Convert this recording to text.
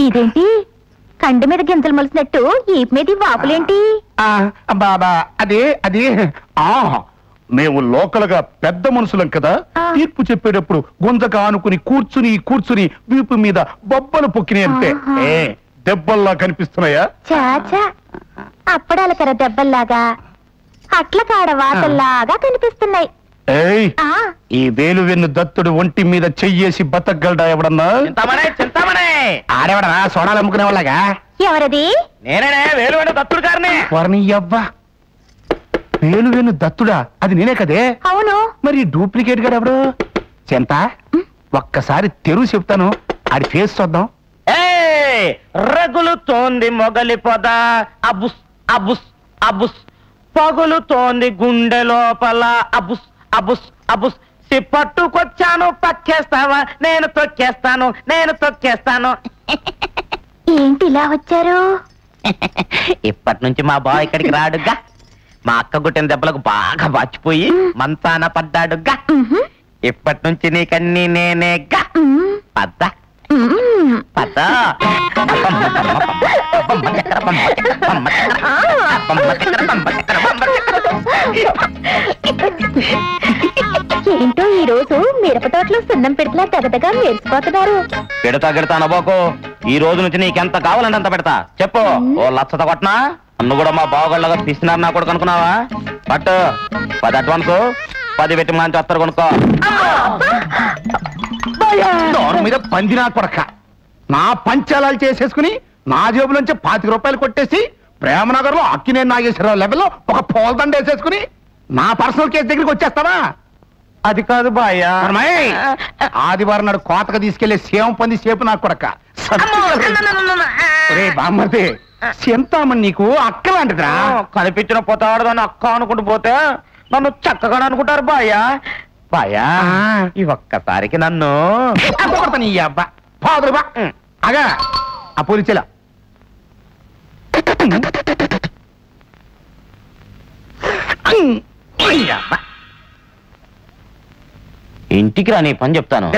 ఇదేంటి కంటి మీద గింజలు మొలిసినట్టు ఈపు మీద వాపులేంటి? బాబా అది మేము లోకల్ గా పెద్ద మనుషులం కదా, తీర్పు చెప్పేటప్పుడు గుంజక ఆనుకుని కూర్చుని కూర్చుని వీపు మీద బొబ్బలు పొక్కినాయి అంతే. దెబ్బల్లా కనిపిస్తున్నాయా? చాచా, అప్పడాల కర దెబ్బల్లాగా అట్ల కాడ వాతల్లాగా కనిపిస్తున్నాయి. ఈ వేలు వెన్ను దత్తుడు ఒంటి మీద చెయ్యేసి బతకగలడా ఎవడన్నా? ఆడేవడరా సోడాలు అమ్ముకునే వాళ్ళగా? ఎవరది? నేనే వేలు వెన్ను దత్తుడు గారిని. వారిని అవ్వా, వేలు వెన్ను దత్తుడా? అది నేనే కదే. అవును. మరి డూప్లికేట్ గా ఎవడు? చెంత ఒక్కసారి తెరువు చెప్తాను, ఆడి ఫేస్ చూద్దాం. రగులుతోంది మొగలి పొద, అబుస్ అబుస్ అబుస్, పగులుతోంది గుండె లోపల, అబుస్ అబుస్ అబుస్, పట్టుకొచ్చాను పక్కేస్తావా, నేను తొక్కేస్తాను, నేను తొక్కేస్తాను. ఏంటి ఇలా వచ్చారు? ఇప్పటి నుంచి మా బావ ఇక్కడికి రాడుగా, మా అక్క గుట్టిన దెబ్బలకు బాగా వాచిపోయి మంచాన పడ్డాడుగా. ఇప్పటి నుంచి నీకన్నీ నేనేగా. పద్ద పద్ద ఏంటో ఈ రోజు మిరప తోటలో సున్నం పెడతలా తెగదగా మెరిసిపోతున్నారు. పెడతా అనబోకు, ఈ రోజు నుంచి నీకెంత కావాలంటే అంత పెడతా. చెప్పు, ఓ లచ్చత కొట్నా? అన్ను కూడా మా బావగాళ్ళగా తీసినారు నా కూడా కనుక్కున్నావా? బట్ 10 అడ్వాన్స్, 10 పెట్టి మంచి వస్తారు కొనుక్కో. మీద పందినా కొడక, నా పంచాలాలు చేసేసుకుని నా జేబులోంచి 25 రూపాయలు కొట్టేసి ప్రేమనగర్ లో అక్కినేని నాగేశ్వరరావు లెవెల్లో ఒక పోల్దండ వేసేసుకుని నా పర్సనల్ కేసు దగ్గరికి వచ్చేస్తావా? అది కాదు బాయ్యా. ఆదివారం నాడు కోతకు తీసుకెళ్లే సేవం పంది సేపు నాకు కొడక. రే బామ్మర్ది, చింతామణి నీకు అక్కలాంటిదా? కనిపించిన పోతాడదాన్ని అక్క అనుకుంటూ పోతే నన్ను చక్కగా అనుకుంటారు బాయ్యా. బాయ్యా, ఈ ఒక్కసారికి నన్ను నీ అబ్బా ఫాదరు బా అగా ఆ పోలీసులా ఇంటికి రా, నీ పని చెప్తాను.